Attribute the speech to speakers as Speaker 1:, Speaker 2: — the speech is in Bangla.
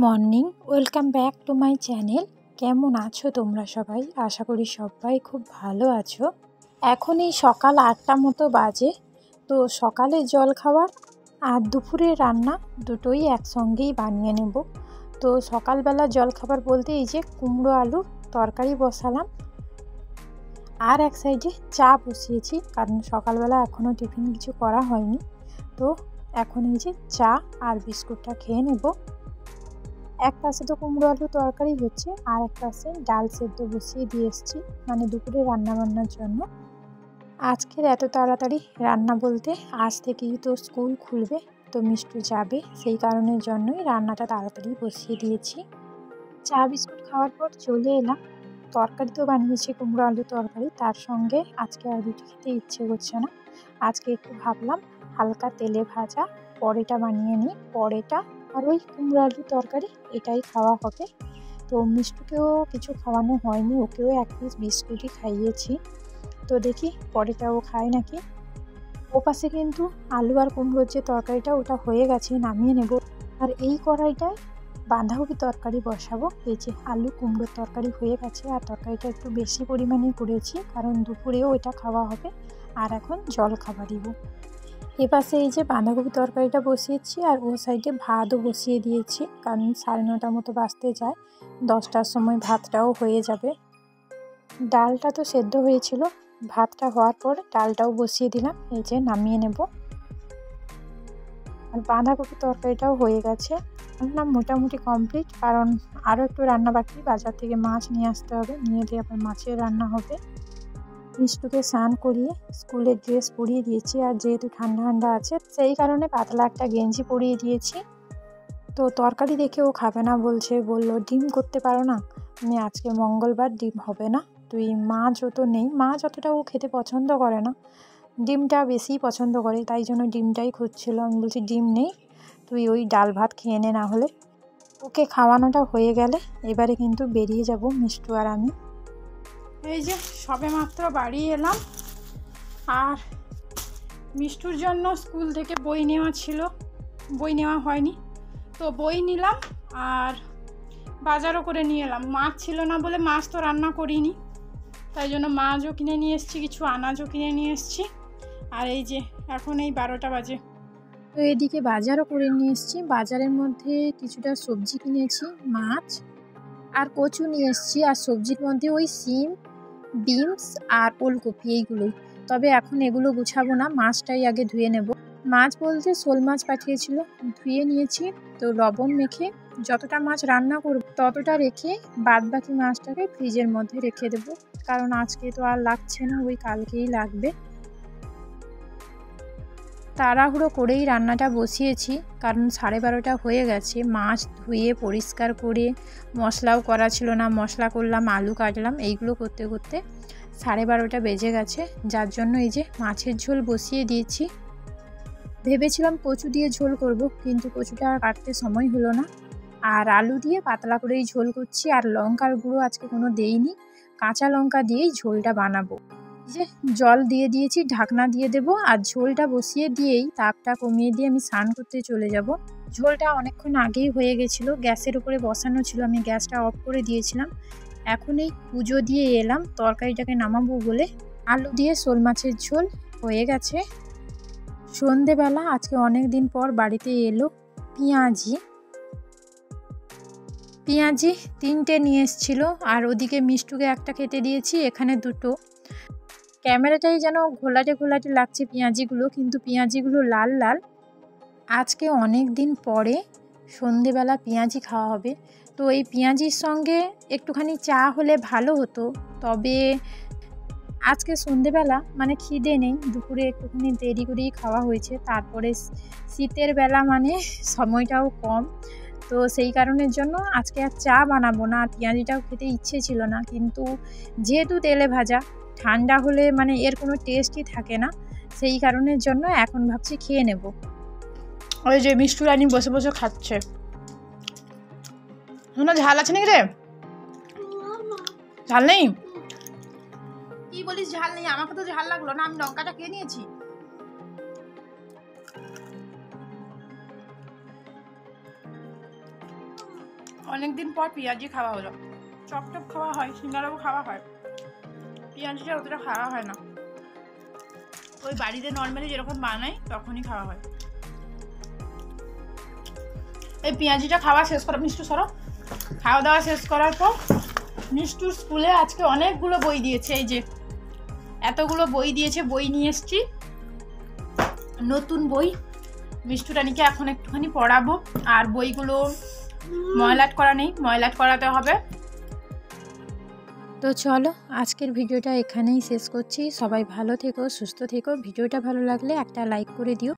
Speaker 1: Morning, welcome back to my channel. কেমন আছো তোমরা সবাই? আশা করি সবাই খুব ভালো আছো। এখন এই সকাল 8টা মতো বাজে। তো সকালে জলখাবার আর দুপুরে রান্না দুটোই একসঙ্গেই বানিয়ে নেব। তো সকালবেলা জলখাবার বলতে এই যে কুমড়ো আলুর তরকারি বসালাম, আর এক সাইডে চা বসিয়েছি, কারণ সকালবেলা এখনও টিফিন কিছু করা হয়নি। তো এখন এই যে চা আর বিস্কুটটা খেয়ে নেব। এক পাশে তো কুমড়ো আলু তরকারি হচ্ছে, আর এক পাশে ডাল সেদ্ধ বসিয়ে দিয়ে এসেছি, মানে দুপুরে রান্নাবান্নার জন্য। আজকের এত তাড়াতাড়ি রান্না বলতে আজ থেকেই তো স্কুল খুলবে, তো মিষ্টু যাবে, সেই কারণের জন্যই রান্নাটা তাড়াতাড়ি বসিয়ে দিয়েছি। চা বিস্কুট খাওয়ার পর চলে এলাম। তরকারি তো বানিয়েছি কুমড়ো আলু তরকারি, তার সঙ্গে আজকে আর রুটি খেতে ইচ্ছে করছে না। আজকে একটু ভাবলাম হালকা তেলে ভাজা পরোটা বানিয়ে নিই। পরোটা আর ওই কুমড়ো আলু তরকারি এটাই খাওয়া হবে। তো মিষ্টুকেও কিছু খাওয়ানো হয়নি, ওকেও এক পিস বিস্কুটই খাইয়েছি। তো দেখি পরোটাও খায় নাকি। ও পাশে কিন্তু আলু আর কুমড়োর যে তরকারিটা ওটা হয়ে গেছে, নামিয়ে নেব। আর এই কড়াইটায় বাঁধাকপি তরকারি বসাবো। এই যে আলু কুমড়োর তরকারি হয়ে গেছে, আর তরকারিটা একটু বেশি পরিমাণেই করেছি, কারণ দুপুরেও এটা খাওয়া হবে। আর এখন জল খাবার দিব। এপাশে এই যে বাঁধাকপি তরকারিটা বসিয়েছি, আর ও সাইডে ভাতও বসিয়ে দিয়েছি, কারণ 9:30 মতো বাজতে যায়, 10টার সময় ভাতটাও হয়ে যাবে। ডালটা তো সেদ্ধ হয়েছিল, ভাতটা হওয়ার পর ডালটাও বসিয়ে দিলাম, এই যে নামিয়ে নেব। আর বাঁধাকপি তরকারিটাও হয়ে গেছে, রান্না মোটামুটি কমপ্লিট, কারণ আরও একটু রান্না বাকি। বাজার থেকে মাছ নিয়ে আসতে হবে, নিয়ে দিয়ে আবার মাছের রান্না হবে। মিষ্টুকে স্নান করিয়ে স্কুলের ড্রেস পরিয়ে দিয়েছি, আর যেহেতু ঠান্ডা ঠান্ডা আছে সেই কারণে পাতলা একটা গেঞ্জি পরিয়ে দিয়েছি। তো তরকারি দেখে ও খাবে না বলছে, বলল ডিম করতে পারো না। আমি আজকে মঙ্গলবার, ডিম হবে না। তুই মাছও তো নেই, মাছ অতটা ও খেতে পছন্দ করে না, ডিমটা বেশিই পছন্দ করে, তাই জন্য ডিমটাই খুঁজছিল। আমি বলছি ডিম নেই, তুই ওই ডাল ভাত খেয়ে নে না হলে। ওকে খাওয়ানোটা হয়ে গেলে এবারে কিন্তু বেরিয়ে যাব মিষ্টু আর আমি। এই যে সবে মাত্র বাড়ি এলাম, আর মিষ্টুর জন্য স্কুল থেকে বই নেওয়া ছিল, বই নেওয়া হয়নি, তো বই নিলাম। আর বাজারও করে নিয়ে এলাম। মাছ ছিল না বলে মাছ তো রান্না করিনি, তাই জন্য মাছও কিনে নিয়ে এসেছি, কিছু আনাজও কিনে নিয়ে এসেছি। আর এই যে এখন এই 12টা বাজে, তো এদিকে বাজারও করে নিয়ে এসেছি। বাজারের মধ্যে কিছুটা সবজি কিনেছি, মাছ আর কচু নিয়ে এসেছি। আর সবজির মধ্যে ওই সিম, বিনস আর ওলকপি, এইগুলোই। তবে এখন এগুলো গুছাবো না, মাছটাই আগে ধুয়ে নেব। মাছ বলতে শোল মাছ পাঠিয়েছিল, ধুয়ে নিয়েছি। তো লবণ মেখে যতটা মাছ রান্না করব ততটা রেখে বাদ বাকি মাছটাকে ফ্রিজের মধ্যে রেখে দেব, কারণ আজকে তো আর লাগছে না, ওই কালকেই লাগবে। তাড়াহুড়ো করেই রান্নাটা বসিয়েছি, কারণ 12:30 হয়ে গেছে। মাছ ধুয়ে পরিষ্কার করে মশলাও করা ছিল না, মশলা করলাম, আলু কাটলাম, এইগুলো করতে করতে 12:30 বেজে গেছে। যার জন্য এই যে মাছের ঝোল বসিয়ে দিয়েছি। ভেবেছিলাম কচু দিয়ে ঝোল করব, কিন্তু কচুটা আর কাটতে সময় হলো না। আর আলু দিয়ে পাতলা করেই ঝোল করছি, আর লঙ্কার গুঁড়ো আজকে কোনো দেইনি, কাঁচা লঙ্কা দিয়েই ঝোলটা বানাবো। যে জল দিয়ে দিয়েছি, ঢাকনা দিয়ে দেব, আর ঝোলটা বসিয়ে দিয়েই তাপটা কমিয়ে দিয়ে আমি স্নান করতে চলে যাব। ঝোলটা অনেকক্ষণ আগেই হয়ে গেছিলো, গ্যাসের উপরে বসানো ছিল, আমি গ্যাসটা অফ করে দিয়েছিলাম। এখন এই পুজো দিয়ে এলাম তরকারিটাকে নামাবো বলে। আলু দিয়ে শোল মাছের ঝোল হয়ে গেছে। সন্ধেবেলা আজকে অনেক দিন পর বাড়িতে এলো পেঁয়াজি 3টে নিয়ে এসেছিল, আর ওদিকে মিষ্টুকে একটা খেতে দিয়েছি, এখানে 2টো। ক্যামেরাটাই যেন ঘোলাটে ঘোলাটে লাগছে পেঁয়াজিগুলো, কিন্তু পেঁয়াজিগুলো লাল লাল। আজকে অনেক দিন পরে সন্ধেবেলা পেঁয়াজি খাওয়া হবে, তো এই পেঁয়াজির সঙ্গে একটুখানি চা হলে ভালো হতো। তবে আজকে সন্ধেবেলা মানে খিদে নেই, দুপুরে একটুখানি দেরি করেই খাওয়া হয়েছে। তারপরে শীতের বেলা মানে সময়টাও কম, তো সেই কারণের জন্য আজকে আর চা বানাবো না। আর পেঁয়াজিটাও খেতে ইচ্ছে ছিল না, কিন্তু যেহেতু তেলে ভাজা, ঠান্ডা হলে মানে এর কোনো টেস্টই থাকে না, সেই কারণের জন্য এখন ভাবছি খেয়ে নেব। ওই যে মিষ্টু রানী বসে বসে খাচ্ছে। শোনো, ঝাল আছে নাকি রে? ঝাল নেই? কি বলিস ঝাল নেই? আমাকে তো ঝাল লাগলো না, আমি লঙ্কাটা খেয়ে নিয়েছি। অনেকদিন পর পেঁয়াজি খাওয়া হলো। চপ টপ খাওয়া হয়, সিঙ্গারাও খাওয়া হয়, পেঁয়াজিটা অতটা খাওয়া হয় না। ওই বাড়িতে নর্মালি যেরকম বানাই তখনই খাওয়া হয়। এই পেঁয়াজিটা খাওয়া শেষ করা, মিষ্টু সরো, খাওয়া দাওয়া শেষ করার পর মিষ্টুর স্কুলে আজকে অনেকগুলো বই দিয়েছে। এই যে এতগুলো বই দিয়েছে, বই নিয়ে এসছি, নতুন বই। মিষ্টু রানীকে এখন একটুখানি পড়াবো। আর বইগুলো ময়লাট করা নেই, ময়লাট করাতে হবে। তো চলো আজকের ভিডিওটা এখানেই শেষ করছি। সবাই ভালো থেকো, সুস্থ থেকো। ভিডিওটা ভালো লাগলে একটা লাইক করে দিও।